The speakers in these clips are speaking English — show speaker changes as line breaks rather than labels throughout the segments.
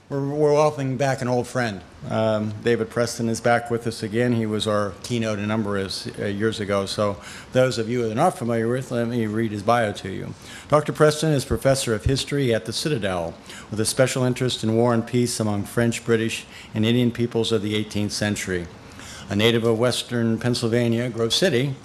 We're welcoming back an old friend. David Preston is back with us again. He was our keynote a number of years ago. So those of you that are not familiar with, let me read his bio to you. Dr. Preston is professor of history at the Citadel with a special interest in war and peace among French, British, and Indian peoples of the 18th century. A native of western Pennsylvania, Grove City,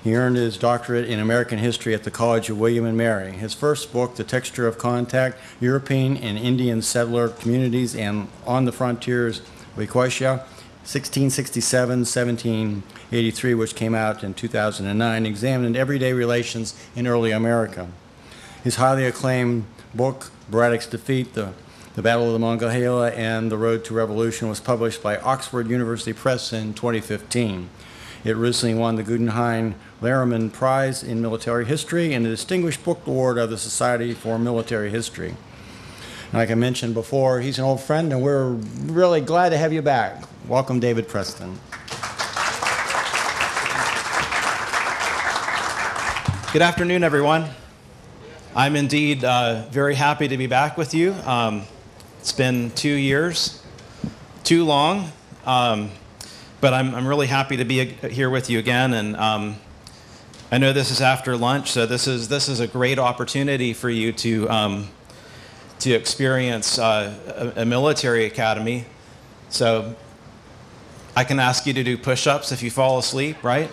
he earned his doctorate in American history at the College of William and Mary. His first book, The Texture of Contact, European and Indian Settler Communities and on the Frontiers of Equatia, 1667-1783, which came out in 2009, examined everyday relations in early America. His highly acclaimed book, Braddock's Defeat, the Battle of the Monongahela and the Road to Revolution, was published by Oxford University Press in 2015. It recently won the Guggenheim Lehrman Prize in Military History and the Distinguished Book Award of the Society for Military History. Like I mentioned before, he's an old friend, and we're really glad to have you back. Welcome, David Preston.
Good afternoon, everyone. I'm indeed very happy to be back with you. It's been 2 years, too long. But I'm really happy to be here with you again, and I know this is after lunch, so this is a great opportunity for you to experience a military academy. So I can ask you to do push-ups if you fall asleep, right?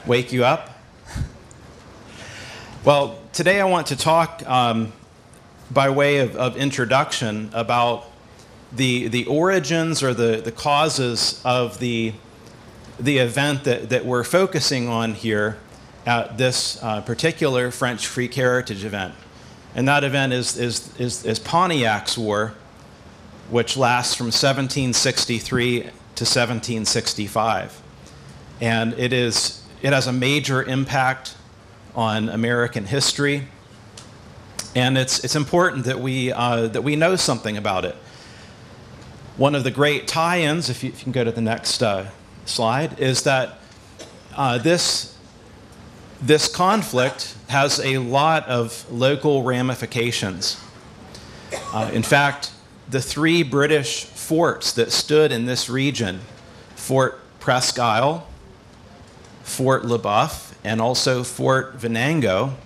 Wake you up. Well, today I want to talk by way of introduction about the origins or the causes of the event that we're focusing on here at this particular French Creek Heritage event. And that event is Pontiac's War, which lasts from 1763 to 1765. And it has a major impact on American history. And it's important that we know something about it. One of the great tie-ins, if you can go to the next slide, is that this conflict has a lot of local ramifications. In fact, the 3 British forts that stood in this region, Fort Presque Isle, Fort Le Boeuf, and also Fort Venango,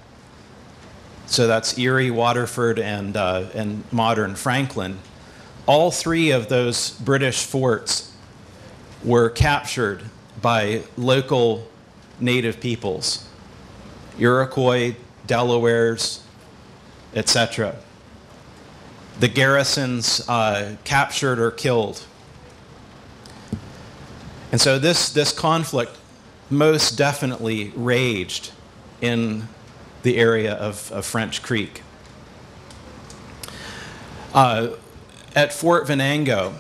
so that's Erie, Waterford, and modern Franklin, all 3 of those British forts were captured by local native peoples, Iroquois, Delawares, etc. The garrisons captured or killed. And so this conflict most definitely raged in the area of French Creek. At Fort Venango,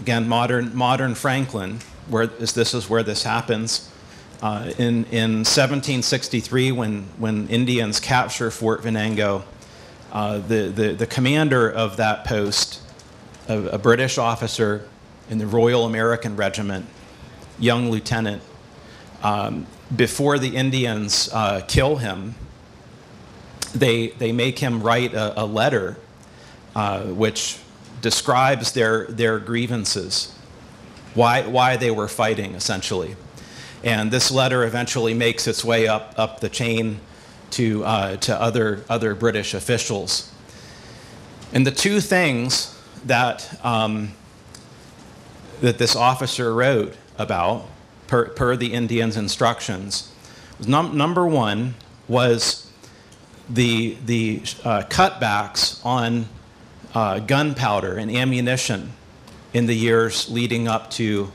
again, modern Franklin, this is where this happens. In 1763, when Indians capture Fort Venango, the commander of that post, a British officer in the Royal American Regiment, young lieutenant, before the Indians kill him, they make him write a letter which describes their grievances, why they were fighting, essentially. And this letter eventually makes its way up the chain to other British officials. And the 2 things that this officer wrote about, per the Indians' instructions, was number 1 was the cutbacks on gunpowder and ammunition in the years leading up to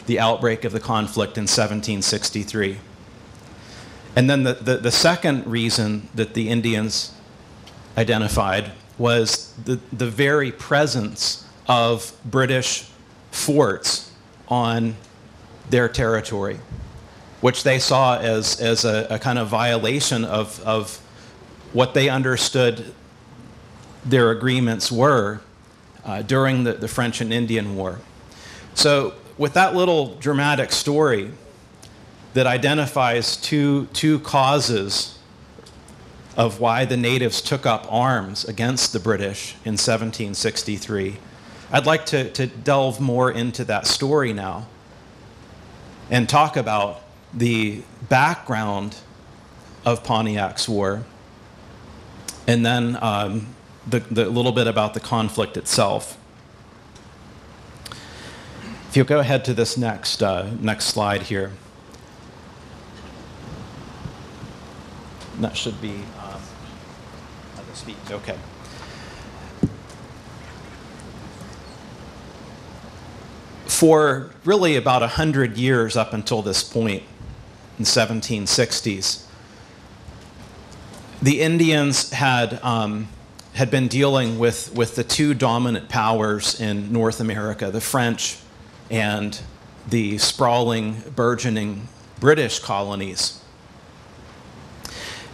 the outbreak of the conflict in 1763. And then the second reason that the Indians identified was the very presence of British forts on their territory, which they saw as a kind of violation of what they understood their agreements were during the French and Indian War. So with that little dramatic story that identifies two causes of why the natives took up arms against the British in 1763. I'd like to delve more into that story now and talk about the background of Pontiac's War, and then the little bit about the conflict itself. If you'll go ahead to this next slide here. That should be at the speech. Okay. For really about 100 years up until this point, in the 1760s, the Indians had been dealing with the two dominant powers in North America, the French and the sprawling, burgeoning British colonies.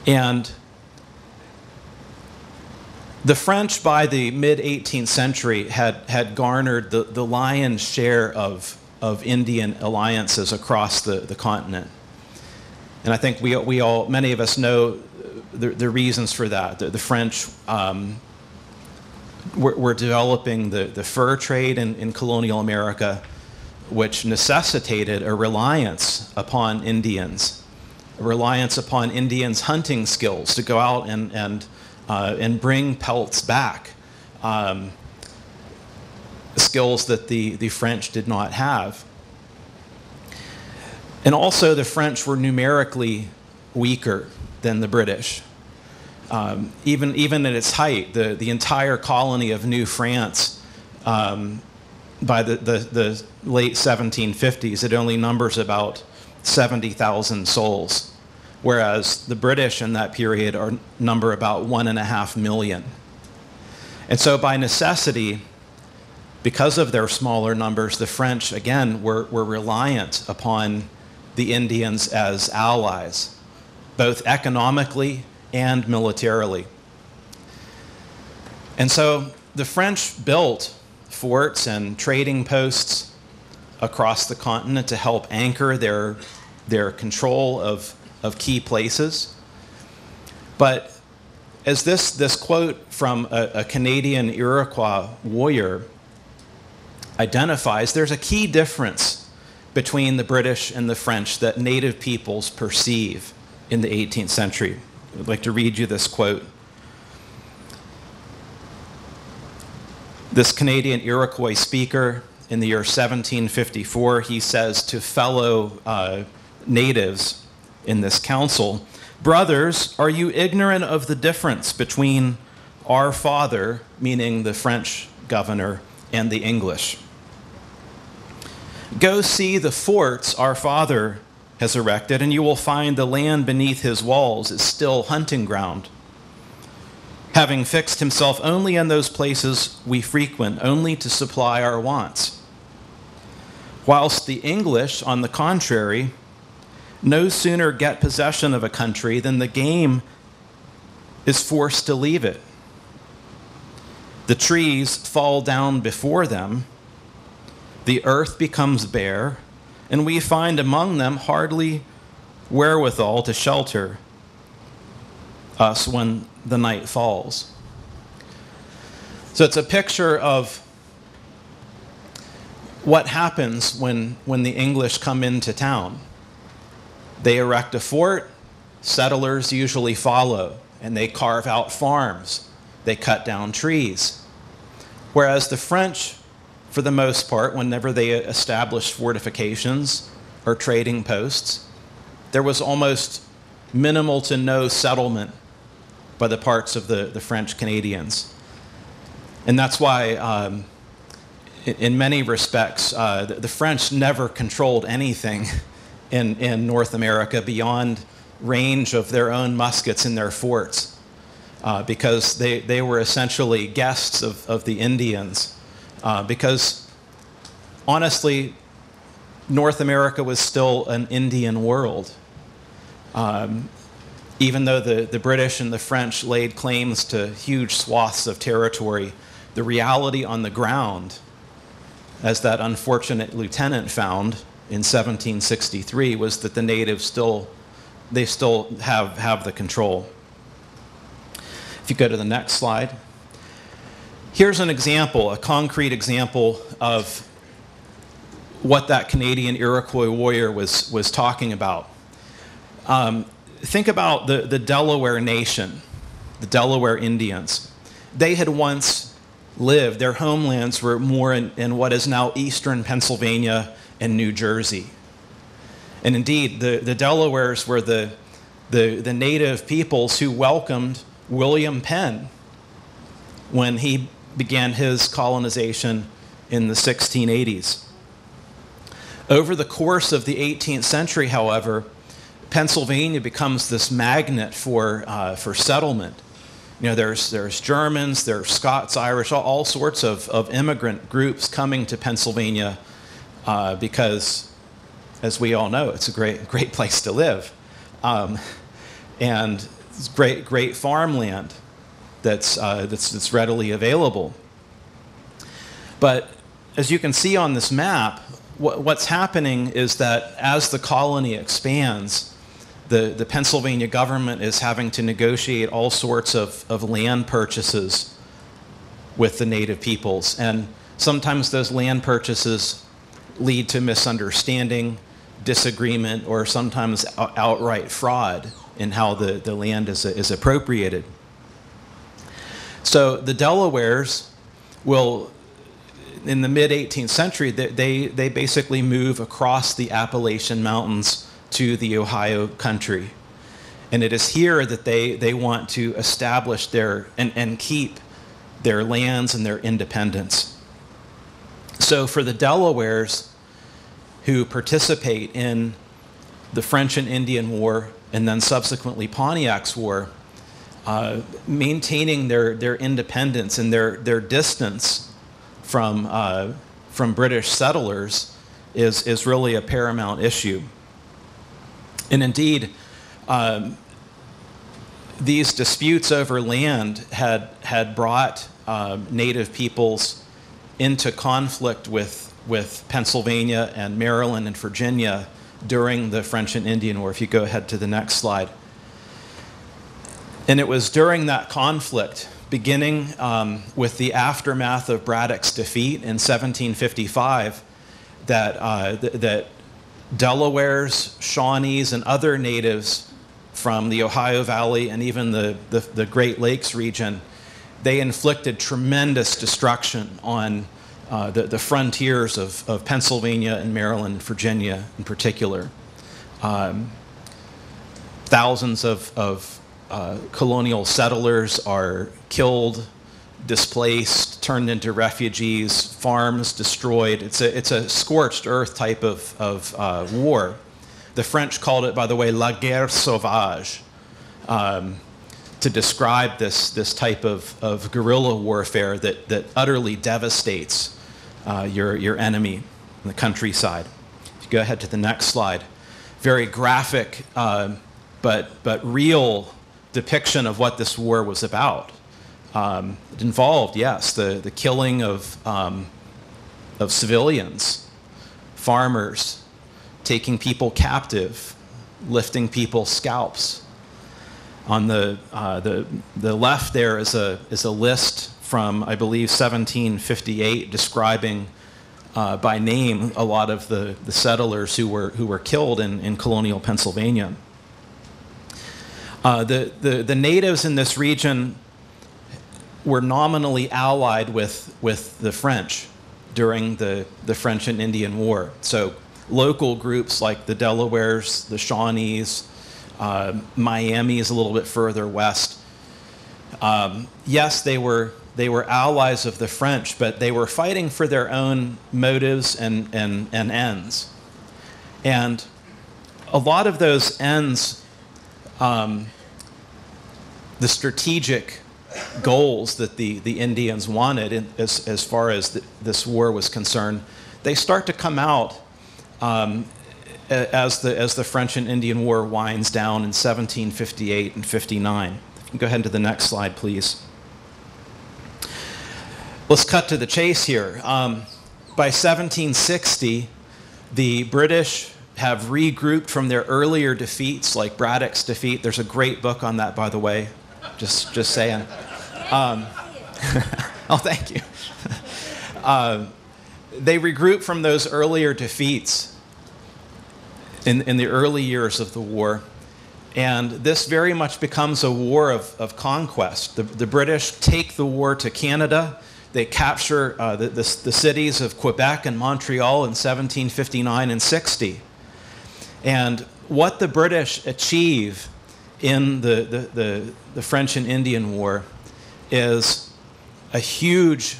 And the French, by the mid-18th century, had garnered the lion's share of Indian alliances across the continent. And I think we all, many of us know the reasons for that. The French were developing the fur trade in colonial America, which necessitated a reliance upon Indians, a reliance upon Indians' hunting skills to go out and bring pelts back, skills that the French did not have. And also the French were numerically weaker than the British. Even at its height, the entire colony of New France, by the late 1750s, it only numbers about 70,000 souls, whereas the British in that period number about 1.5 million. And so by necessity, because of their smaller numbers, the French, again, were reliant upon the Indians as allies, both economically and militarily. And so the French built forts and trading posts across the continent to help anchor their control of key places. But as this quote from a Canadian Iroquois warrior identifies, there's a key difference between the British and the French that native peoples perceive in the 18th century. I'd like to read you this quote. This Canadian Iroquois speaker in the year 1754, he says to fellow natives in this council, "Brothers, are you ignorant of the difference between our father," meaning the French governor, "and the English? Go see the forts our father has erected, and you will find the land beneath his walls is still hunting ground, having fixed himself only in those places we frequent, only to supply our wants. Whilst the English, on the contrary, no sooner get possession of a country than the game is forced to leave it. The trees fall down before them, the earth becomes bare, and we find among them hardly wherewithal to shelter us when the night falls." So it's a picture of what happens when the English come into town. They erect a fort, settlers usually follow, and they carve out farms. They cut down trees. Whereas the French, for the most part, whenever they established fortifications or trading posts, there was almost minimal to no settlement by the parts of the French Canadians. And that's why, in many respects, the French never controlled anything in North America beyond range of their own muskets in their forts, because they were essentially guests of the Indians. Because honestly, North America was still an Indian world. Even though the British and the French laid claims to huge swaths of territory, the reality on the ground, as that unfortunate lieutenant found in 1763, was that the natives still have the control. If you go to the next slide. Here's an example, a concrete example of what that Canadian Iroquois warrior was talking about. Think about the Delaware Nation, the Delaware Indians. They had once lived, their homelands were more in what is now eastern Pennsylvania and New Jersey. And indeed, the Delawares were the native peoples who welcomed William Penn when he began his colonization in the 1680s. Over the course of the 18th century, however, Pennsylvania becomes this magnet for settlement. You know, there's Germans, there's Scots, Irish, all sorts of immigrant groups coming to Pennsylvania because, as we all know, it's a great place to live, and it's great farmland that's readily available. But as you can see on this map, what's happening is that as the colony expands, the Pennsylvania government is having to negotiate all sorts of land purchases with the native peoples. And sometimes those land purchases lead to misunderstanding, disagreement, or sometimes outright fraud in how the land is appropriated. So the Delawares will, in the mid-18th century, they basically move across the Appalachian Mountains to the Ohio country. And it is here that they want to establish and keep their lands and their independence. So for the Delawares who participate in the French and Indian War and then subsequently Pontiac's War, maintaining their independence and their distance from British settlers is really a paramount issue. And indeed, these disputes over land had brought native peoples into conflict with Pennsylvania and Maryland and Virginia during the French and Indian War. If you go ahead to the next slide. And it was during that conflict, beginning with the aftermath of Braddock's defeat in 1755, that Delawares, Shawnees, and other natives from the Ohio Valley and even the Great Lakes region, they inflicted tremendous destruction on the frontiers of Pennsylvania and Maryland and Virginia in particular. Thousands of colonial settlers are killed, displaced, turned into refugees, farms destroyed. It's a scorched earth type of war. The French called it, by the way, la guerre sauvage, to describe this type of guerrilla warfare that utterly devastates your enemy in the countryside. If you go ahead to the next slide, very graphic but real depiction of what this war was about. It involved, yes, the killing of civilians, farmers, taking people captive, lifting people's scalps. On the left there is a list from, I believe, 1758, describing by name a lot of the settlers who were killed in colonial Pennsylvania. The natives in this region were nominally allied with the French during the French and Indian War. So local groups like the Delawares, the Shawnees, Miami is a little bit further west. Yes, they were allies of the French, but they were fighting for their own motives and ends. And a lot of those ends, the strategic goals that the Indians wanted as far as this war was concerned, they start to come out as the French and Indian War winds down in 1758 and 59. You can go ahead to the next slide, please. Let's cut to the chase here. By 1760, the British have regrouped from their earlier defeats, like Braddock's defeat. There's a great book on that, by the way, Just saying. Oh, thank you. They regroup from those earlier defeats in the early years of the war, and this very much becomes a war of conquest. The British take the war to Canada. They capture the cities of Quebec and Montreal in 1759 and 60. And what the British achieve in the French and Indian War is a huge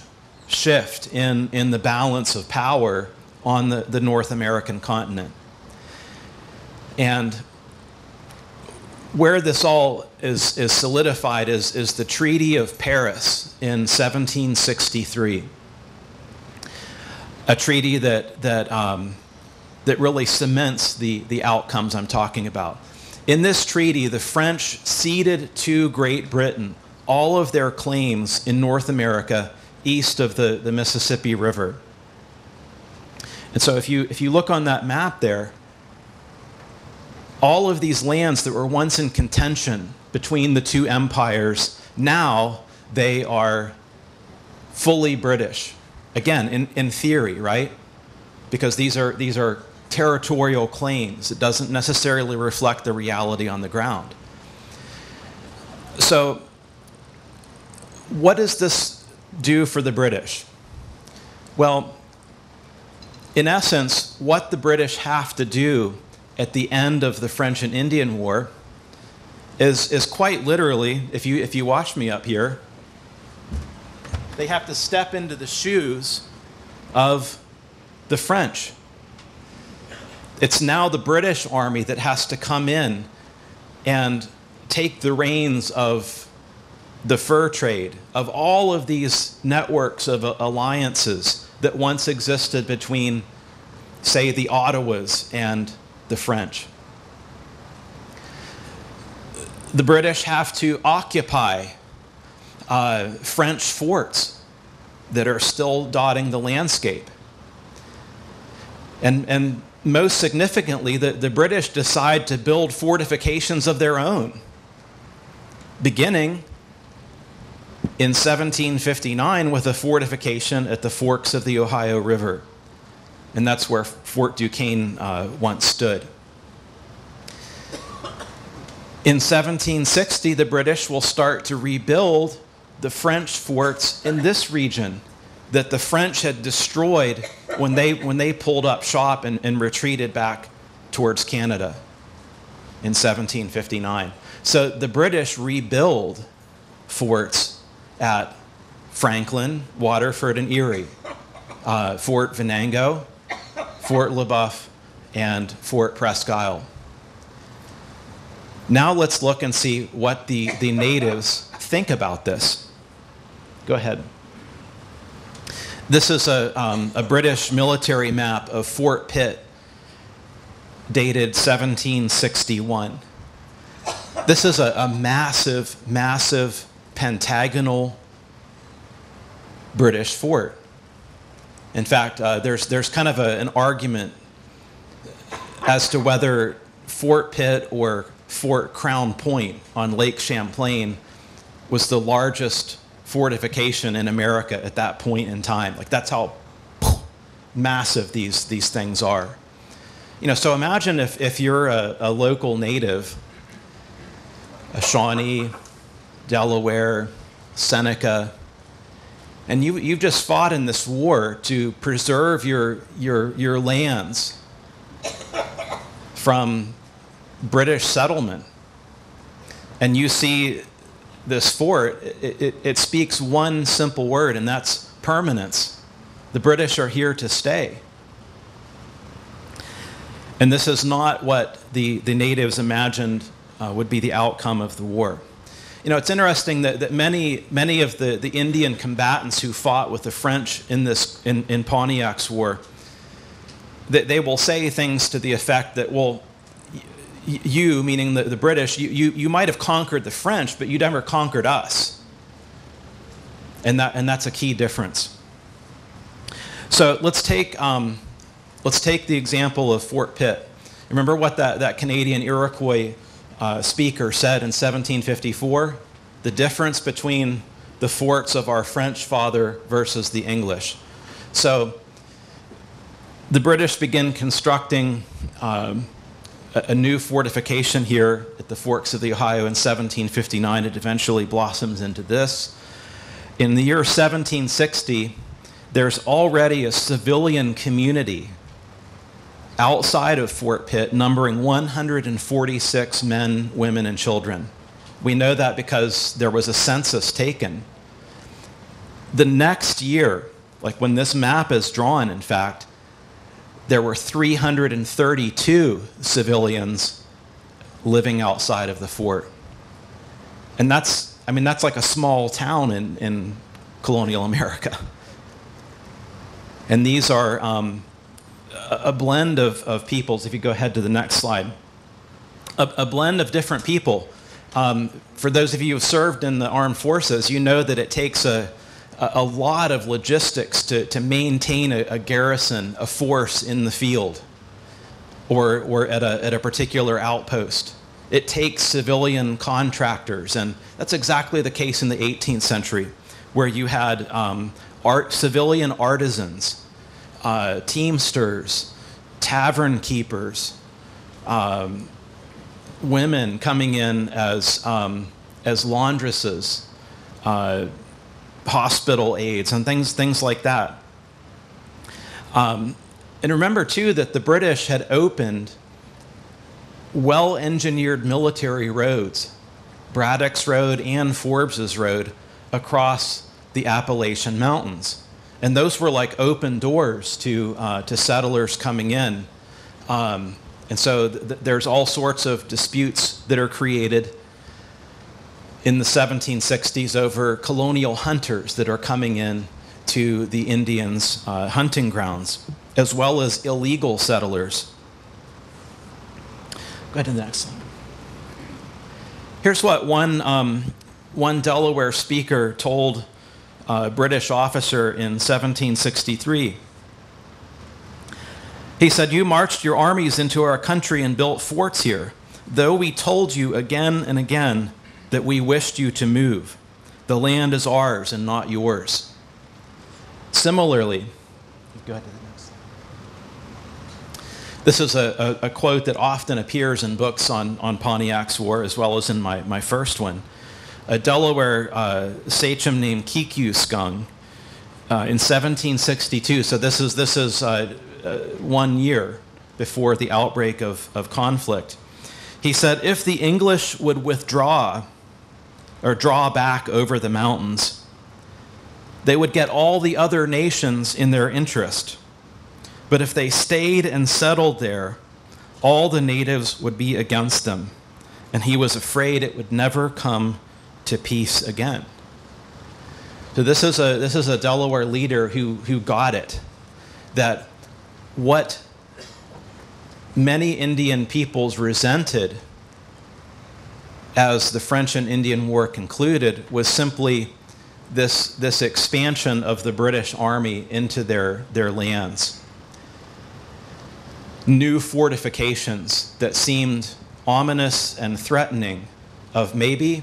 shift in the balance of power on the North American continent. And where this all is solidified is the Treaty of Paris in 1763, a treaty that really cements the outcomes I'm talking about. In this treaty, the French ceded to Great Britain all of their claims in North America east of the Mississippi River. And so if you look on that map there, all of these lands that were once in contention between the two empires, now they are fully British. Again, in theory, right? Because these are territorial claims. It doesn't necessarily reflect the reality on the ground. So what does this do for the British? Well, in essence, what the British have to do at the end of the French and Indian War is quite literally, if you watch me up here, they have to step into the shoes of the French. It's now the British army that has to come in and take the reins of the fur trade, of all of these networks of alliances that once existed between, say, the Ottawas and the French. The British have to occupy French forts that are still dotting the landscape. And most significantly, the British decide to build fortifications of their own, beginning in 1759 with a fortification at the forks of the Ohio River. And that's where Fort Duquesne once stood. In 1760, the British will start to rebuild the French forts in this region that the French had destroyed when they pulled up shop and retreated back towards Canada in 1759. So the British rebuild forts at Franklin, Waterford, and Erie, Fort Venango, Fort LeBoeuf, and Fort Presque Isle. Now let's look and see what the natives think about this. Go ahead. This is a British military map of Fort Pitt, dated 1761. This is a massive, massive pentagonal British fort. In fact, there's kind of an argument as to whether Fort Pitt or Fort Crown Point on Lake Champlain was the largest fortification in America at that point in time. Like, that's how massive these things are. So imagine if you're a local native, a Shawnee, Delaware, Seneca, and you've just fought in this war to preserve your lands from British settlement. And you see this fort, it speaks one simple word, and that's permanence. The British are here to stay. And this is not what the natives imagined would be the outcome of the war. It's interesting that many of the Indian combatants who fought with the French in Pontiac's War, that they will say things to the effect that, well, you, meaning the British, you might have conquered the French, but you never conquered us. And that's a key difference. So let's take the example of Fort Pitt. Remember what that Canadian Iroquois speaker said in 1754? the difference between the forts of our French father versus the English. So the British begin constructing a new fortification here at the Forks of the Ohio in 1759. It eventually blossoms into this. In the year 1760, there's already a civilian community outside of Fort Pitt numbering 146 men, women, and children. We know that because there was a census taken. The next year, like when this map is drawn, in fact, there were 332 civilians living outside of the fort. And that's like a small town in colonial America. And these are a blend of peoples. If you go ahead to the next slide, a blend of different people. For those of you who have served in the armed forces, you know that it takes a lot of logistics to maintain a garrison, a force in the field, or at a particular outpost. It takes civilian contractors, and that's exactly the case in the 18th century, where you had civilian artisans, teamsters, tavern keepers, women coming in as laundresses, hospital aides, and things like that. And remember, too, that the British had opened well-engineered military roads, Braddock's Road and Forbes's Road, across the Appalachian Mountains. And those were like open doors to settlers coming in. And so there's all sorts of disputes that are created in the 1760s over colonial hunters that are coming in to the Indians' hunting grounds, as well as illegal settlers. Go ahead to the next slide. Here's what one Delaware speaker told a British officer in 1763. He said, "You marched your armies into our country and built forts here, though we told you again and again that we wished you to move. The land is ours and not yours." Similarly, go ahead to the next slide. This is a quote that often appears in books on Pontiac's War, as well as in my first one. A Delaware sachem named Kikuskung in 1762, so this is 1 year before the outbreak of conflict. He said, "If the English would withdraw or draw back over the mountains, they would get all the other nations in their interest. But if they stayed and settled there, all the natives would be against them, and he was afraid it would never come to peace again." So this is a Delaware leader who got it, that what many Indian peoples resented as the French and Indian War concluded was simply this expansion of the British Army into their lands. New fortifications that seemed ominous and threatening of maybe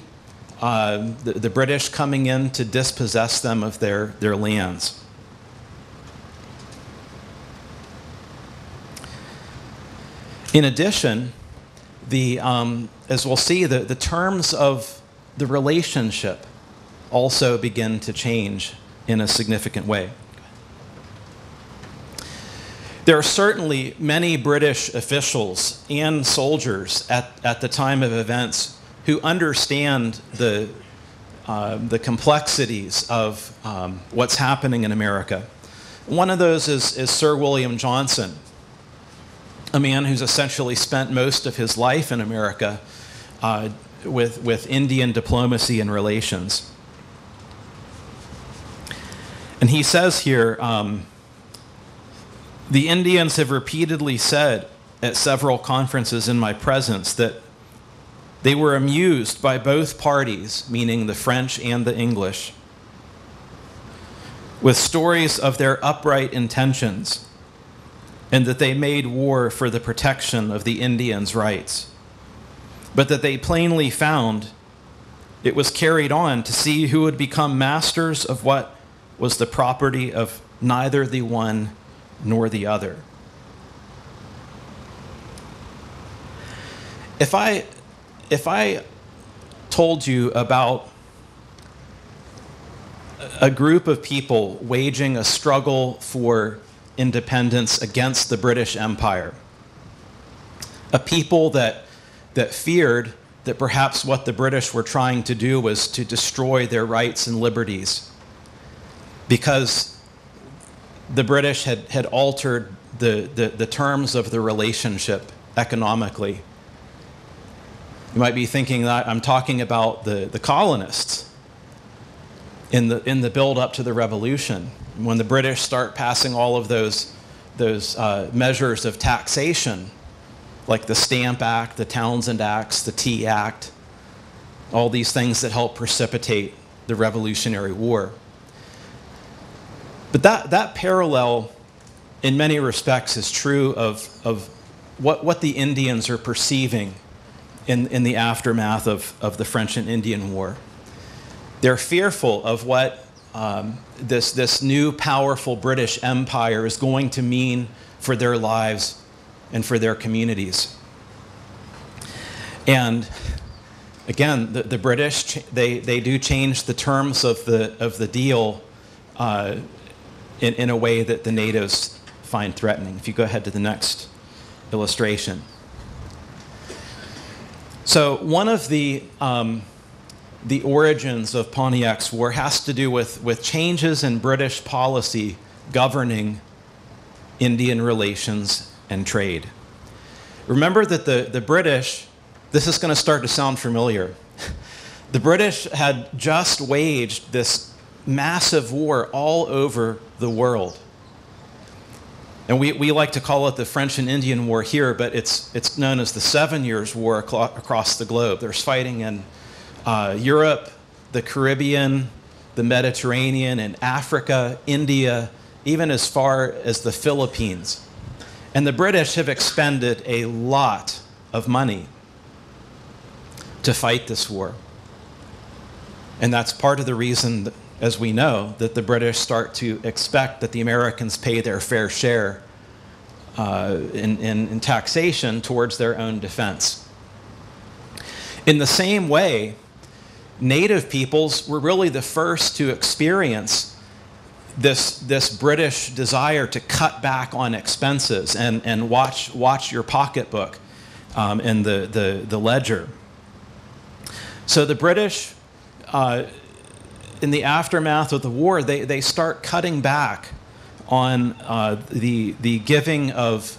the British coming in to dispossess them of their lands. In addition, as we'll see, the terms of the relationship also begin to change in a significant way. There are certainly many British officials and soldiers at the time of events who understand the complexities of what's happening in America. One of those is Sir William Johnson, a man who's essentially spent most of his life in America with Indian diplomacy and relations. And he says here, "The Indians have repeatedly said at several conferences in my presence that they were amused by both parties," meaning the French and the English, "with stories of their upright intentions, and that they made war for the protection of the Indians' rights, but that they plainly found it was carried on to see who would become masters of what was the property of neither the one nor the other. If I told you about a group of people waging a struggle for independence against the British Empire, a people that feared that perhaps what the British were trying to do was to destroy their rights and liberties because the British had altered the terms of the relationship economically. You might be thinking that I'm talking about the colonists in the build up to the Revolution, when the British start passing all of those measures of taxation, like the Stamp Act, the Townshend Acts, the Tea Act, all these things that help precipitate the Revolutionary War. But that parallel, in many respects, is true of what the Indians are perceiving in the aftermath of the French and Indian War. They're fearful of what this new powerful British Empire is going to mean for their lives and for their communities. And again, the British, they do change the terms of the deal in a way that the natives find threatening. If you go ahead to the next illustration. So one of the origins of Pontiac's War has to do with changes in British policy governing Indian relations and trade. Remember that the British, this is going to start to sound familiar, the British had just waged this massive war all over the world. And we like to call it the French and Indian War here, but it's known as the 7 Years' War across the globe. There's fighting in Europe, the Caribbean, the Mediterranean, and Africa, India, even as far as the Philippines. And the British have expended a lot of money to fight this war. And that's part of the reason, as we know, that the British start to expect that the Americans pay their fair share in taxation towards their own defense. In the same way, native peoples were really the first to experience this British desire to cut back on expenses and watch your pocketbook in the ledger. So the British, in the aftermath of the war, they start cutting back on the giving of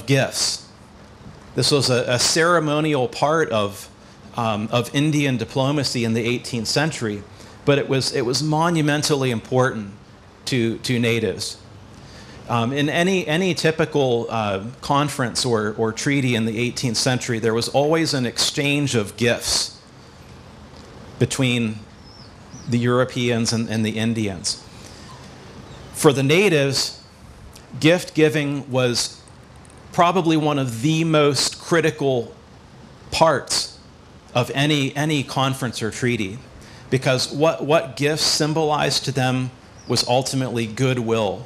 gifts. This was a ceremonial part of Indian diplomacy in the 18th century, but it was monumentally important to natives. In any typical conference or treaty in the 18th century, there was always an exchange of gifts between the Europeans and the Indians. For the natives, gift giving was probably one of the most critical parts of any conference or treaty, because what gifts symbolized to them was ultimately goodwill.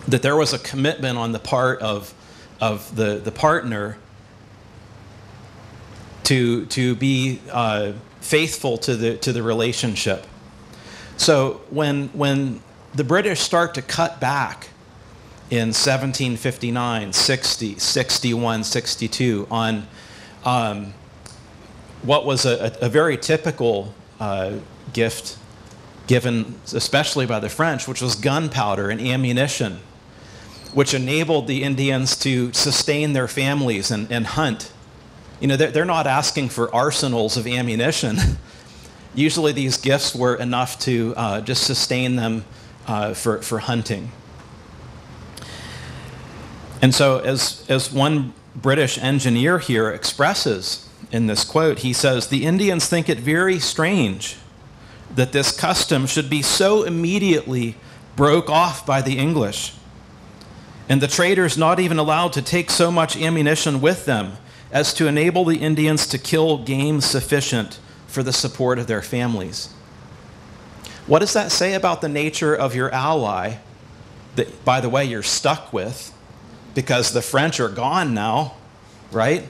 That there was a commitment on the part of the partner to be faithful to the relationship. So when the British start to cut back in 1759, 60, 61, 62 on what was a very typical gift given especially by the French, which was gunpowder and ammunition, which enabled the Indians to sustain their families and hunt. You know, they're not asking for arsenals of ammunition. Usually these gifts were enough to just sustain them for hunting. And so as one British engineer here expresses in this quote, he says, "The Indians think it very strange that this custom should be so immediately broke off by the English, and the traders not even allowed to take so much ammunition with them as to enable the Indians to kill game sufficient for the support of their families. What does that say about the nature of your ally that, by the way, you're stuck with because the French are gone now, right?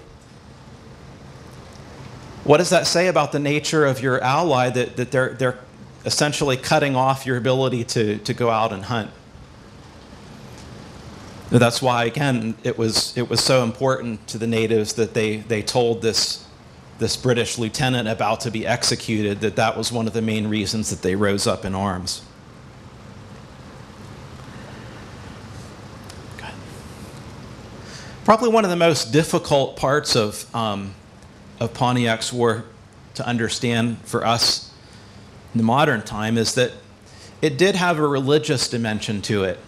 What does that say about the nature of your ally that they're essentially cutting off your ability to go out and hunt? That's why, again, it was so important to the natives that they told this British lieutenant about to be executed that was one of the main reasons that they rose up in arms. Probably one of the most difficult parts of Pontiac's War to understand for us in the modern time is that it did have a religious dimension to it,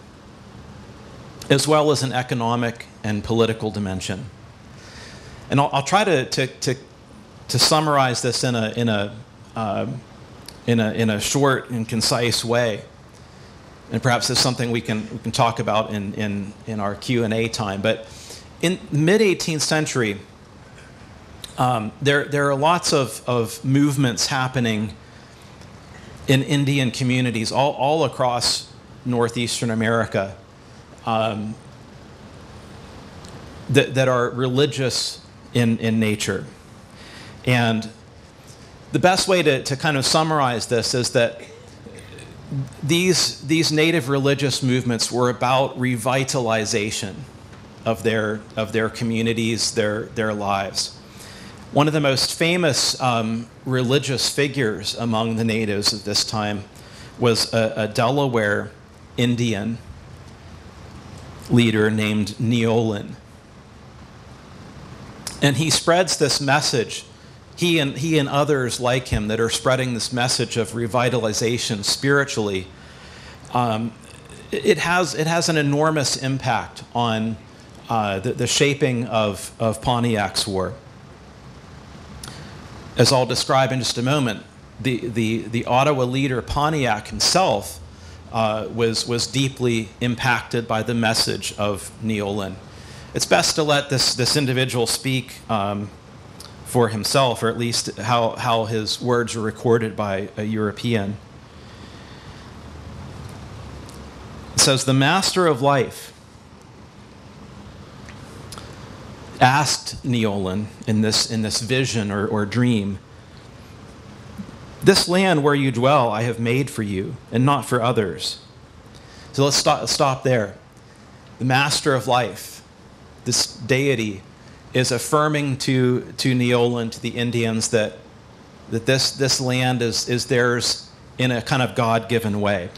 as well as an economic and political dimension. And I'll try to summarize this in a short and concise way, and perhaps it's something we can talk about in our Q&A time. But in mid-18th century, there are lots of movements happening in Indian communities all across northeastern America that are religious in nature. And the best way to kind of summarize this is that these native religious movements were about revitalization of their communities, their lives. One of the most famous religious figures among the natives at this time was a Delaware Indian leader named Neolin. And he spreads this message, he and others like him that are spreading this message of revitalization spiritually. It has an enormous impact on the shaping of Pontiac's War. As I'll describe in just a moment, the Ottawa leader Pontiac himself was deeply impacted by the message of Neolin. It's best to let this individual speak for himself, or at least how his words are recorded by a European. It says, "The Master of Life asked Neolin in this vision or dream, 'This land where you dwell I have made for you, and not for others.'" So let's stop there. The Master of Life, this deity, is affirming to Neolin, to the Indians, that this land is theirs in a kind of God-given way.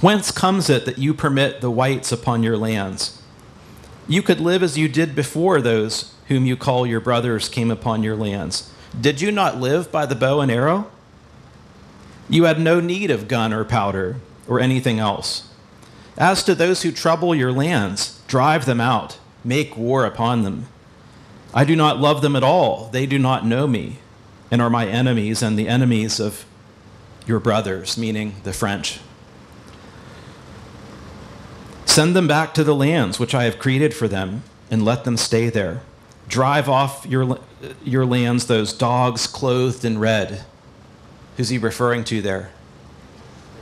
"Whence comes it that you permit the whites upon your lands? You could live as you did before those whom you call your brothers came upon your lands. Did you not live by the bow and arrow? You had no need of gun or powder or anything else. As to those who trouble your lands, drive them out, make war upon them. I do not love them at all. They do not know me, and are my enemies and the enemies of your brothers," meaning the French. "Send them back to the lands which I have created for them, and let them stay there. Drive off your lands those dogs clothed in red." Who's he referring to there?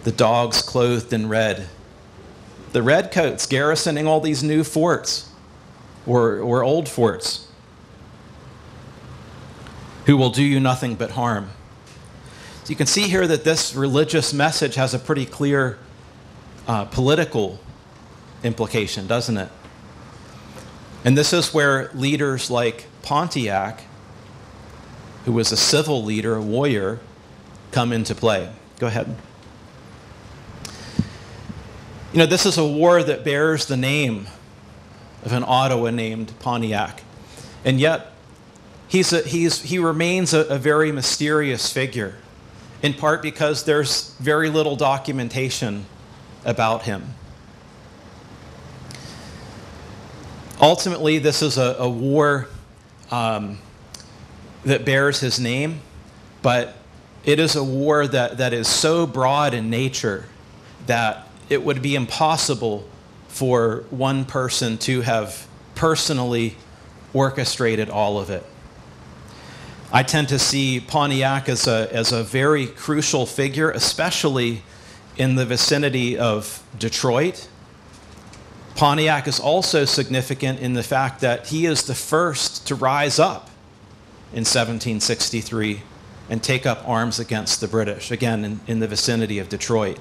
The dogs clothed in red. The redcoats garrisoning all these new forts, or old forts, who will do you nothing but harm. So you can see here that this religious message has a pretty clear political implication, doesn't it? And this is where leaders like Pontiac, who was a civil leader, a warrior, come into play. Go ahead. You know, this is a war that bears the name of an Ottawa named Pontiac. And yet, he remains a very mysterious figure, in part because there's very little documentation about him. Ultimately, this is a war that bears his name, but it is a war that is so broad in nature that it would be impossible for one person to have personally orchestrated all of it. I tend to see Pontiac as a very crucial figure, especially in the vicinity of Detroit. Pontiac is also significant in the fact that he is the first to rise up in 1763 and take up arms against the British, again, in the vicinity of Detroit.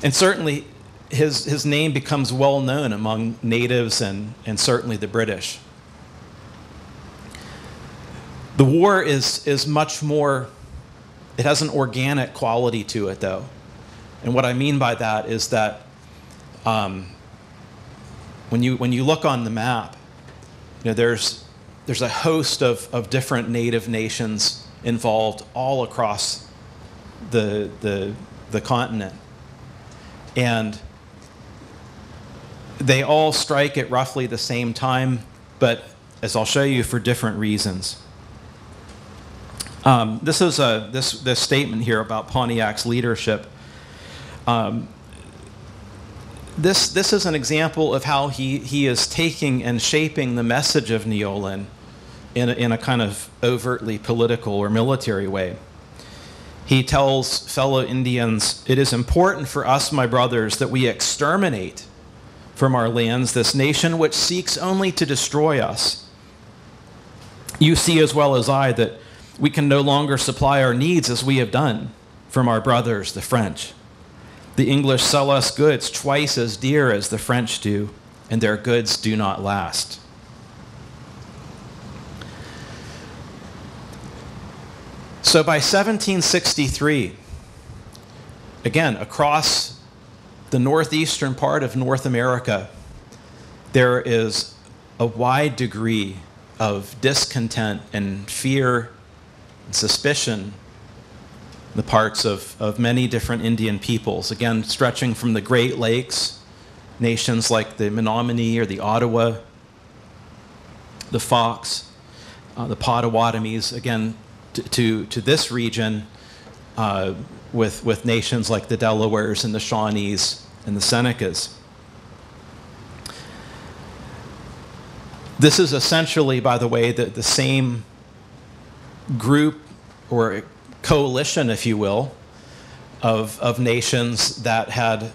And certainly, his name becomes well known among natives and certainly the British. The war is much more, it has an organic quality to it, though. And what I mean by that is that when you look on the map, there's a host of different native nations involved all across the continent. And they all strike at roughly the same time, but as I'll show you, for different reasons. This is this statement here about Pontiac's leadership. This is an example of how he is taking and shaping the message of Neolin in a kind of overtly political or military way. He tells fellow Indians, "It is important for us, my brothers, that we exterminate from our lands this nation which seeks only to destroy us. You see as well as I that we can no longer supply our needs as we have done from our brothers, the French. The English sell us goods twice as dear as the French do, and their goods do not last." So by 1763, again, across the northeastern part of North America, there is a wide degree of discontent and fear and suspicion in the parts of many different Indian peoples, again, stretching from the Great Lakes, nations like the Menominee or the Ottawa, the Fox, the Potawatomis, again, to this region with nations like the Delawares and the Shawnees and the Senecas. This is essentially, by the way, the same group or coalition, if you will, of nations that had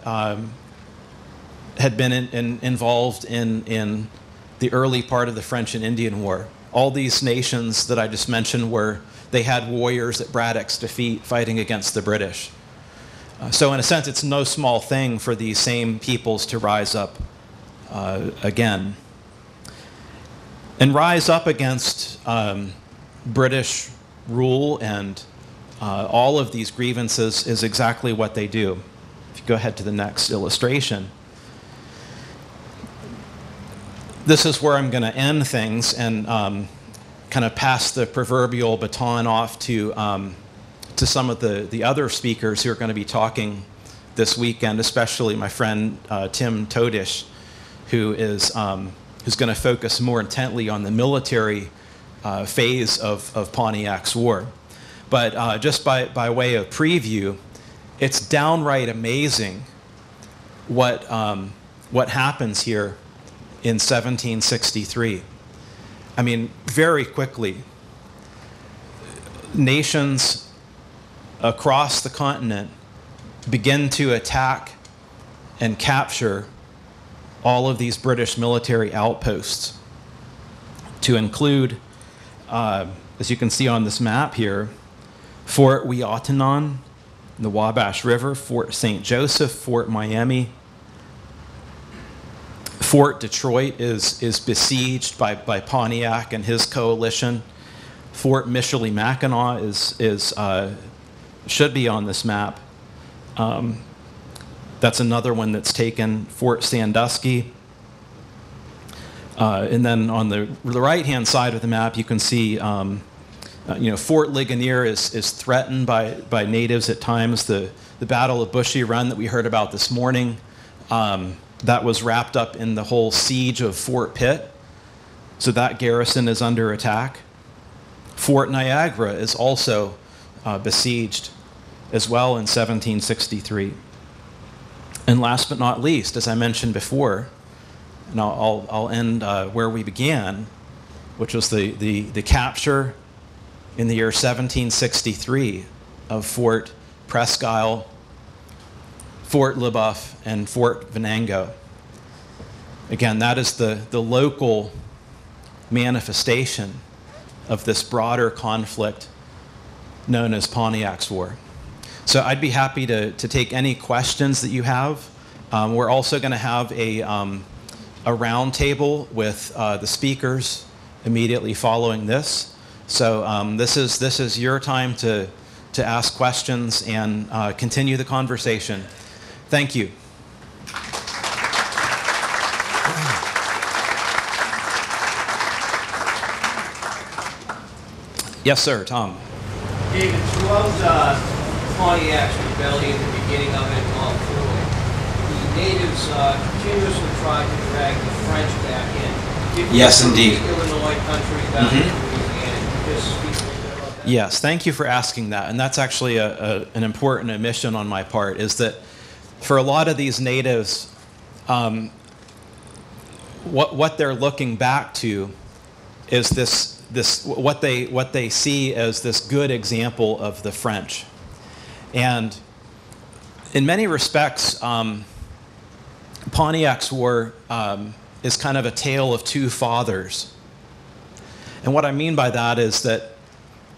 been involved in the early part of the French and Indian War. All these nations that I just mentioned they had warriors at Braddock's defeat fighting against the British. So in a sense, it's no small thing for these same peoples to rise up again. And rise up against British rule and all of these grievances is exactly what they do. If you go ahead to the next illustration. This is where I'm going to end things and kind of pass the proverbial baton off to some of the other speakers who are going to be talking this weekend, especially my friend Tim Todish, who's going to focus more intently on the military phase of Pontiac's War. But just by way of preview, it's downright amazing what happens here in 1763. I mean, very quickly, nations across the continent begin to attack and capture all of these British military outposts, to include, as you can see on this map here, Fort Weohtanon, the Wabash River, Fort St. Joseph, Fort Miami. Fort Detroit is besieged by Pontiac and his coalition. Fort Michilimackinac should be on this map. That's another one that's taken. Fort Sandusky. And then on the right-hand side of the map, you can see, Fort Ligonier is threatened by natives at times. The Battle of Bushy Run that we heard about this morning, that was wrapped up in the whole siege of Fort Pitt. So that garrison is under attack. Fort Niagara is also besieged as well in 1763. And last but not least, as I mentioned before, and I'll end where we began, which was the capture in the year 1763 of Fort Presque, Fort Le Boeuf, and Fort Venango. Again, that is the local manifestation of this broader conflict known as Pontiac's War. So I'd be happy to take any questions that you have. We're also going to have a round table with the speakers immediately following this. So this is your time to ask questions and continue the conversation. Thank you. Yes, sir, Tom.
David, throughout Pontiac's rebellion, the beginning of it and all through it, the natives continuously tried to drag the French back in.
Yes, indeed.
Illinois country back to Louisiana. Just speak a little bit about that.
Yes, thank you for asking that. And that's actually an important admission on my part, is that for a lot of these natives, what they're looking back to is this what they see as this good example of the French. And in many respects, Pontiac's War is kind of a tale of two fathers. And what I mean by that is that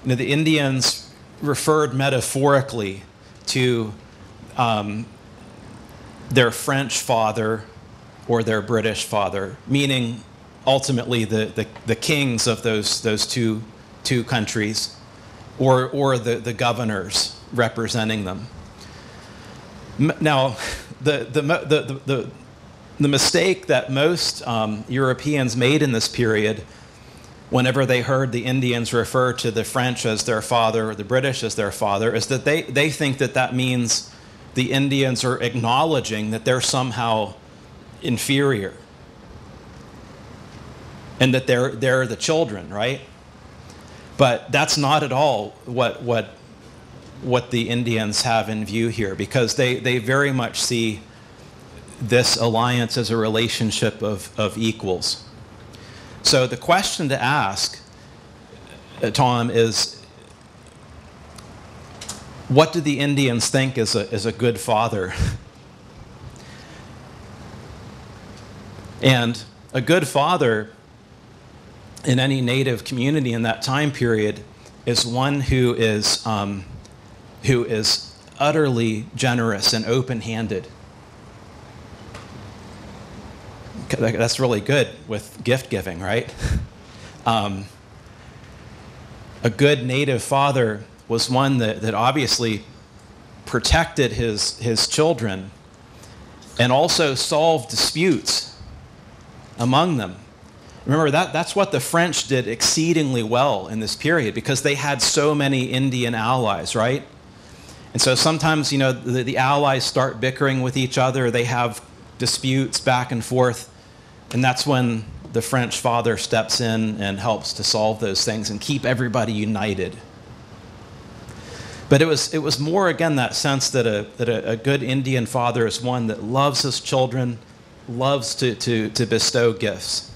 the Indians referred metaphorically to their French father or their British father, meaning ultimately the kings of those two countries, or the governors representing them. Now, the mistake that most Europeans made in this period, whenever they heard the Indians refer to the French as their father or the British as their father, is that they think that means the Indians are acknowledging that they're somehow inferior and that they're the children, right? But that's not at all what the Indians have in view here, because they very much see this alliance as a relationship of equals. So the question to ask, Tom, is what do the Indians think is a good father? And a good father in any native community in that time period is one who is utterly generous and open-handed. That's really good with gift giving, right? A good native father was one that obviously protected his children and also solved disputes among them. Remember, that's what the French did exceedingly well in this period, because they had so many Indian allies, right? And so sometimes, the allies start bickering with each other. They have disputes back and forth. And that's when the French father steps in and helps to solve those things and keep everybody united. But it was more, again, that sense that a good Indian father is one that loves his children, loves to bestow gifts.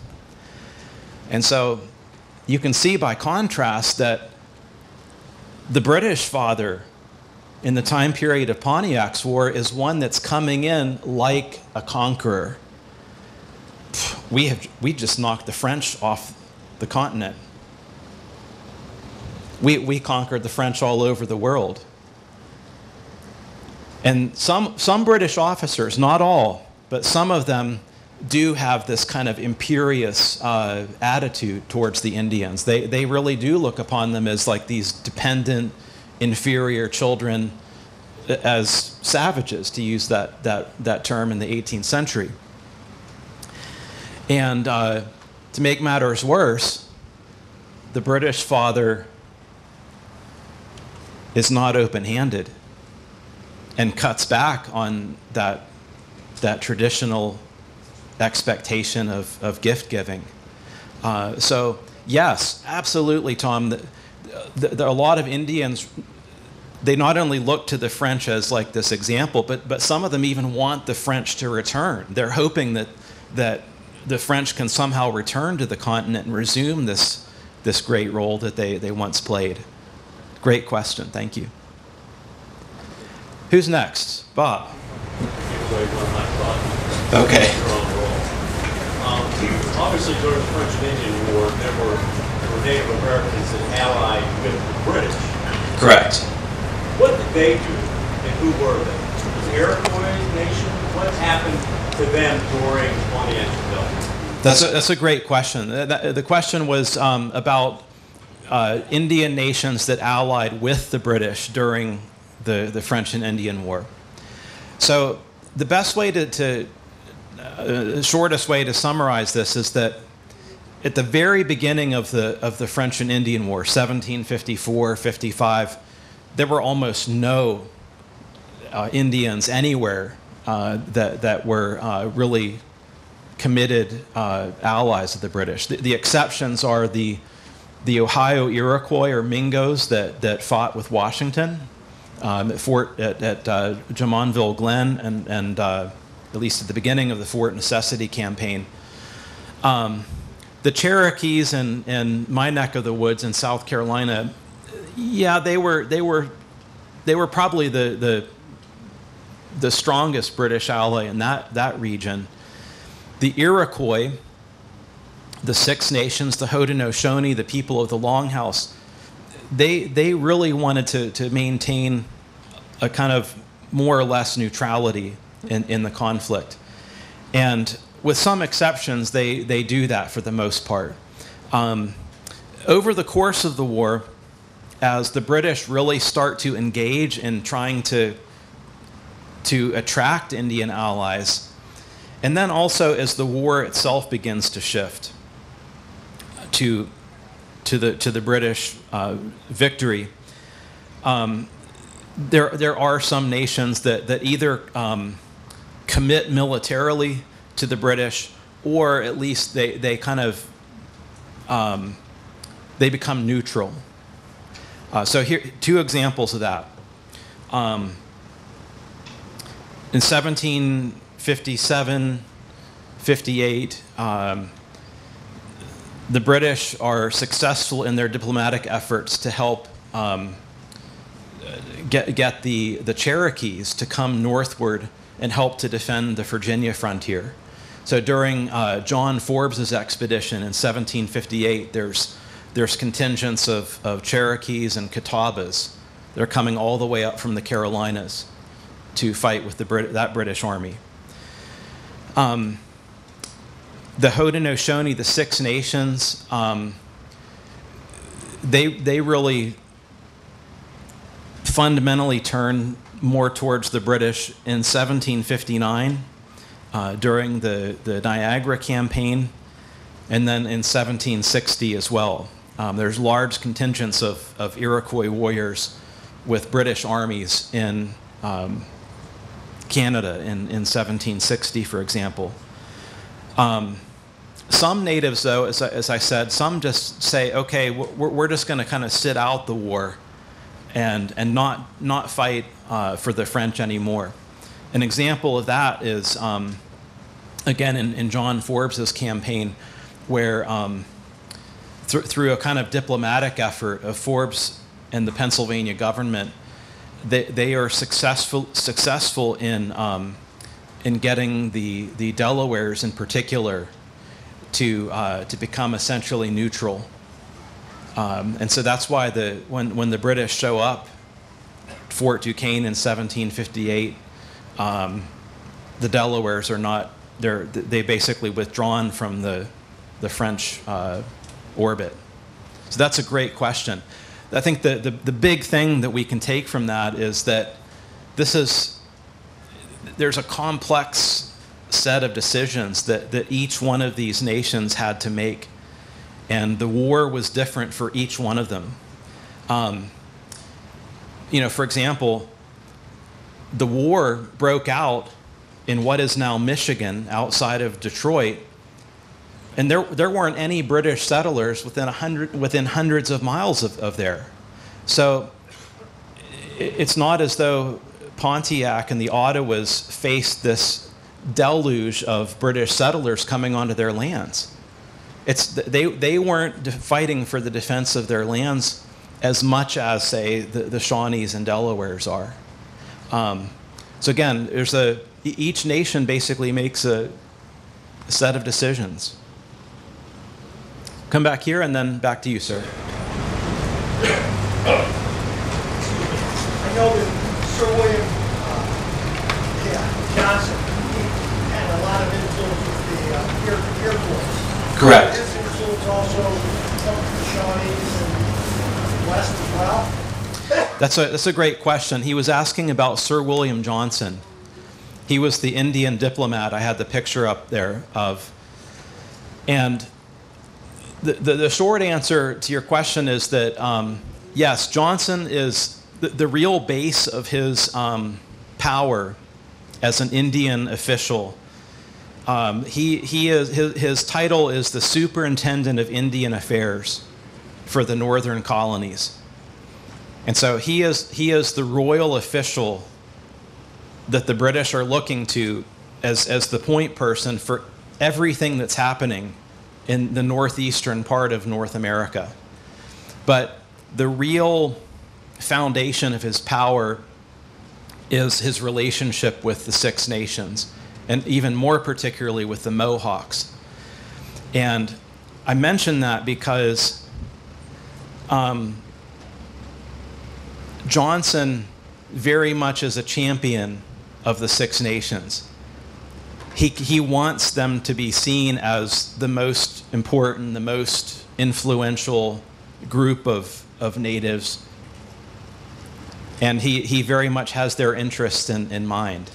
And so you can see by contrast that the British father in the time period of Pontiac's War is one that's coming in like a conqueror. We just knocked the French off the continent. We conquered the French all over the world. And some British officers, not all, but some of them do have this kind of imperious attitude towards the Indians. They really do look upon them as like these dependent, inferior children, as savages, to use that term in the 18th century. And to make matters worse, the British father is not open-handed and cuts back on that traditional expectation of gift giving. So yes, absolutely, Tom. A lot of Indians, they not only look to the French as like this example, but some of them even want the French to return. They're hoping that the French can somehow return to the continent and resume this great role that they once played? Great question. Thank you. Who's next? Bob. Okay.
Obviously, during the French and Indian War, there were Native Americans that allied with the British.
Correct.
What did they do, and who were they? Was the Iroquois nation? What happened to them during Pontiac rebellion?
That's a great question. The question was about Indian nations that allied with the British during the French and Indian War. So the best way shortest way to summarize this is that at the very beginning of the French and Indian War, 1754-55, there were almost no Indians anywhere that were really committed allies of the British. The exceptions are the Ohio Iroquois or Mingos that fought with Washington at Jumonville Glen and at least at the beginning of the Fort Necessity campaign. The Cherokees in my neck of the woods in South Carolina, yeah, they were probably the strongest British ally in that region. The Iroquois, the Six Nations, the Haudenosaunee, the people of the Longhouse, they really wanted to maintain a kind of more or less neutrality in the conflict. And with some exceptions, they do that for the most part. Over the course of the war, as the British really start to engage in trying to attract Indian allies, and then also as the war itself begins to shift to the British victory, there are some nations that either commit militarily to the British, or at least they kind of they become neutral. So here, two examples of that. In 1757, 58, the British are successful in their diplomatic efforts to help get the Cherokees to come northward and help to defend the Virginia frontier. So during John Forbes's expedition in 1758, there's contingents of Cherokees and Catawbas. They're coming all the way up from the Carolinas to fight with that British army. The Haudenosaunee, the Six Nations, they really fundamentally turned more towards the British in 1759 during the Niagara campaign, and then in 1760 as well. There's large contingents of Iroquois warriors with British armies in Canada in 1760, for example. Some natives, though, as I said, some just say, okay, we're just going to kind of sit out the war and not fight for the French anymore. An example of that is, again, in John Forbes's campaign, where through a kind of diplomatic effort of Forbes and the Pennsylvania government, they are successful in getting the Delawares in particular to become essentially neutral. And so that's why when the British show up at Fort Duquesne in 1758, the Delawares are not, they basically withdrawn from the French orbit. So that's a great question. I think the big thing that we can take from that is that there's a complex set of decisions that each one of these nations had to make, and the war was different for each one of them. For example, the war broke out in what is now Michigan, outside of Detroit, and there weren't any British settlers within hundreds of miles of there. So it's not as though Pontiac and the Ottawas faced this deluge of British settlers coming onto their lands. They weren't fighting for the defense of their lands as much as, say, the Shawnees and Delawares are. So again, each nation basically makes a set of decisions. Come back here and then back to you, sir.
I know that Sir William Johnson, he had a lot of influence with the Air Force.
Correct.
His influence also from the Shawnees and West as well.
That's a great question. He was asking about Sir William Johnson. He was the Indian diplomat I had the picture up there of. And the short answer to your question is that, yes, Johnson is the real base of his power as an Indian official. His title is the Superintendent of Indian Affairs for the Northern Colonies. And so he is the royal official that the British are looking to as the point person for everything that's happening in the northeastern part of North America. But the real foundation of his power is his relationship with the Six Nations, and even more particularly with the Mohawks. And I mention that because Johnson very much is a champion of the Six Nations. He wants them to be seen as the most important, the most influential group of natives. And he very much has their interests in mind.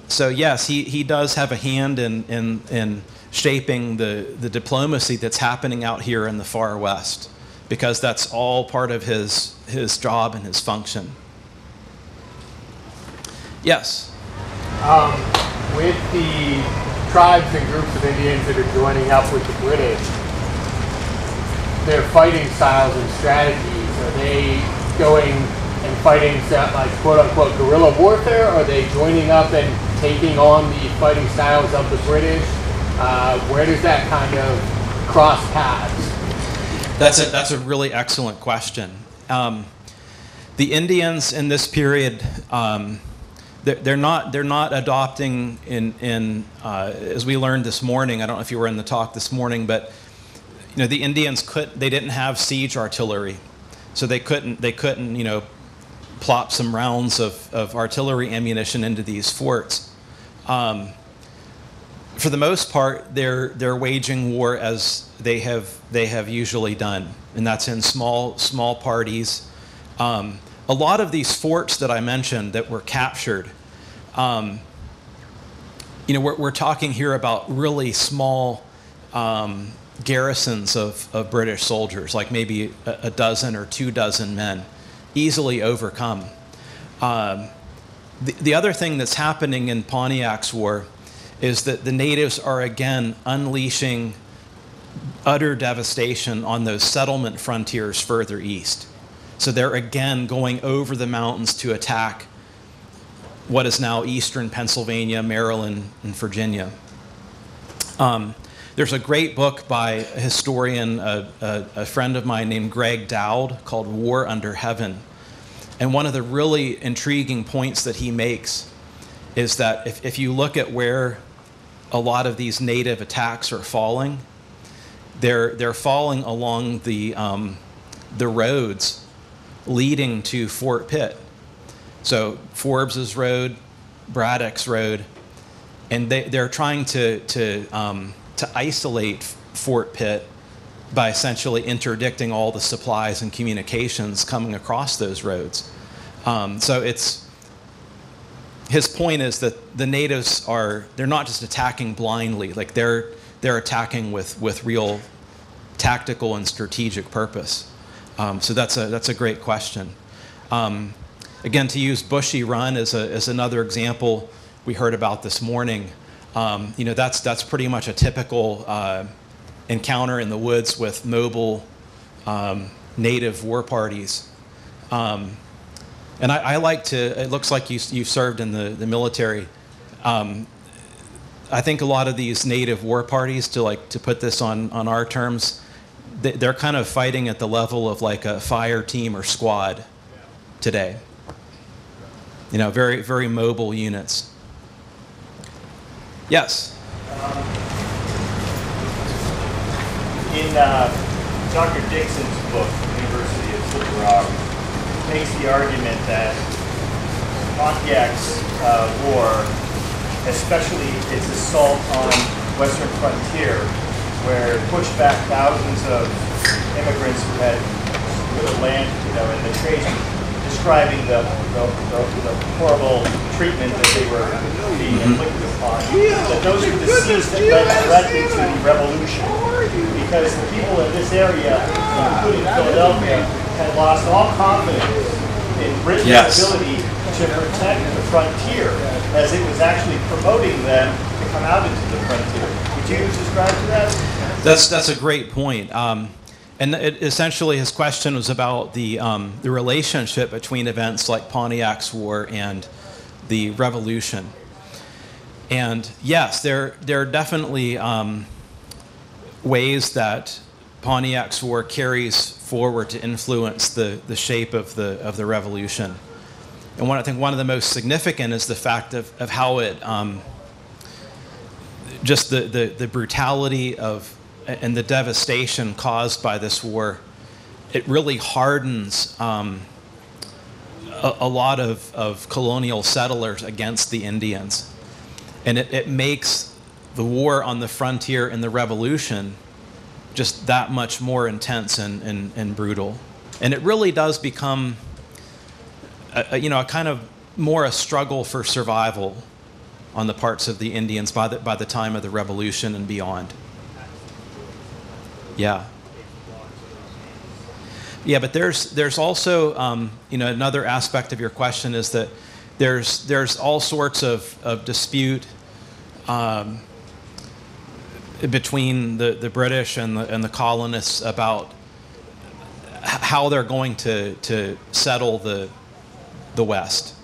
So yes, he does have a hand in shaping the diplomacy that's happening out here in the far west, because that's all part of his job and his function. Yes?
With the tribes and groups of Indians that are joining up with the British, their fighting styles and strategies, are they going and fighting like quote-unquote guerrilla warfare? Are they joining up and taking on the fighting styles of the British? Where does that kind of cross paths?
That's a really excellent question. The Indians in this period, they're not adopting as we learned this morning. I don't know if you were in the talk this morning, but the Indians didn't have siege artillery, so they couldn't plop some rounds of artillery ammunition into these forts. For the most part, they're waging war as they have usually done, and that's in small parties. A lot of these forts that I mentioned that were captured, we're talking here about really small garrisons of British soldiers, like maybe a dozen or 2 dozen men, easily overcome. The other thing that's happening in Pontiac's War is that the natives are again unleashing utter devastation on those settlement frontiers further east. So they're again going over the mountains to attack what is now eastern Pennsylvania, Maryland, and Virginia. There's a great book by a historian, a friend of mine named Greg Dowd, called War Under Heaven. And one of the really intriguing points that he makes is that if you look at where a lot of these native attacks are falling, they're falling along the roads leading to Fort Pitt. So Forbes's Road, Braddock's Road, and they're trying to isolate Fort Pitt by essentially interdicting all the supplies and communications coming across those roads. So his point is that the natives they're not just attacking blindly, like they're attacking with real tactical and strategic purpose. So that's a great question. Again, to use Bushy Run as another example we heard about this morning, that's pretty much a typical encounter in the woods with mobile native war parties. And I like to, it looks like you served in the military. I think a lot of these native war parties, to put this on our terms, they're kind of fighting at the level of like a fire team or squad today. You know, very, very mobile units. Yes?
In Dr. Dixon's book, University of Little Rock, makes the argument that Pontiac's war, especially its assault on western frontier, where it pushed back thousands of immigrants who had land, you know, in the trades, describing the horrible treatment that they were being inflicted upon. That those were the seeds that led directly to the revolution, because the people in this area, including Philadelphia, had lost all confidence in Britain's ability to protect the frontier, as it was actually promoting them to come out into the frontier. Would you subscribe to that?
That's a great point. And essentially his question was about the relationship between events like Pontiac's War and the Revolution. And yes, there are definitely ways that Pontiac's War carries forward to influence the shape of the Revolution. And I think one of the most significant is the fact of how it, just the brutality of and the devastation caused by this war. It really hardens a lot of colonial settlers against the Indians. And it makes the war on the frontier and the Revolution just that much more intense and brutal. And it really does become a kind of more a struggle for survival on the parts of the Indians by the time of the Revolution and beyond. Yeah. Yeah, but there's also another aspect of your question is that there's all sorts of dispute between the British and the colonists about how they're going to settle the West.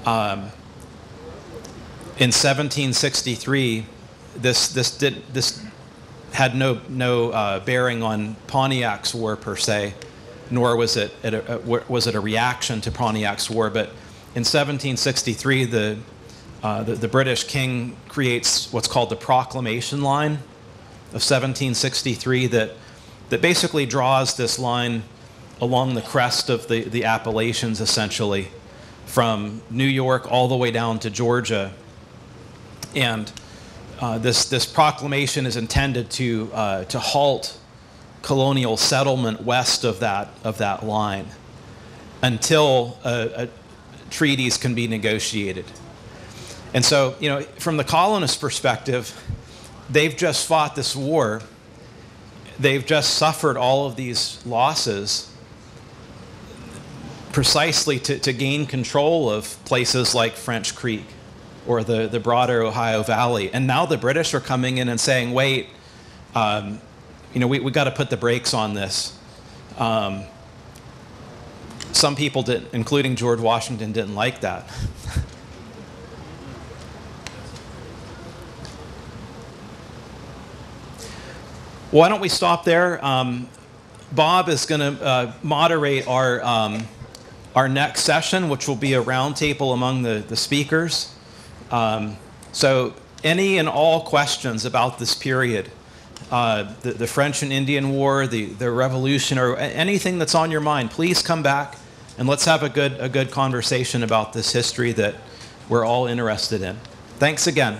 In 1763, this had no bearing on Pontiac's War per se, nor was it a reaction to Pontiac's War. But in 1763, the British king creates what's called the Proclamation Line of 1763 that basically draws this line along the crest of the Appalachians, essentially, from New York all the way down to Georgia. And this proclamation is intended to halt colonial settlement west of that line until treaties can be negotiated. And so, from the colonist perspective, they've just fought this war. They've just suffered all of these losses precisely to gain control of places like French Creek or the broader Ohio Valley. And now the British are coming in and saying, wait, we got to put the brakes on this. Some people didn't, including George Washington, didn't like that. Why don't we stop there? Bob is going to moderate our next session, which will be a roundtable among the speakers. So any and all questions about this period, the French and Indian War, the Revolution, or anything that's on your mind, please come back and let's have a good conversation about this history that we're all interested in. Thanks again.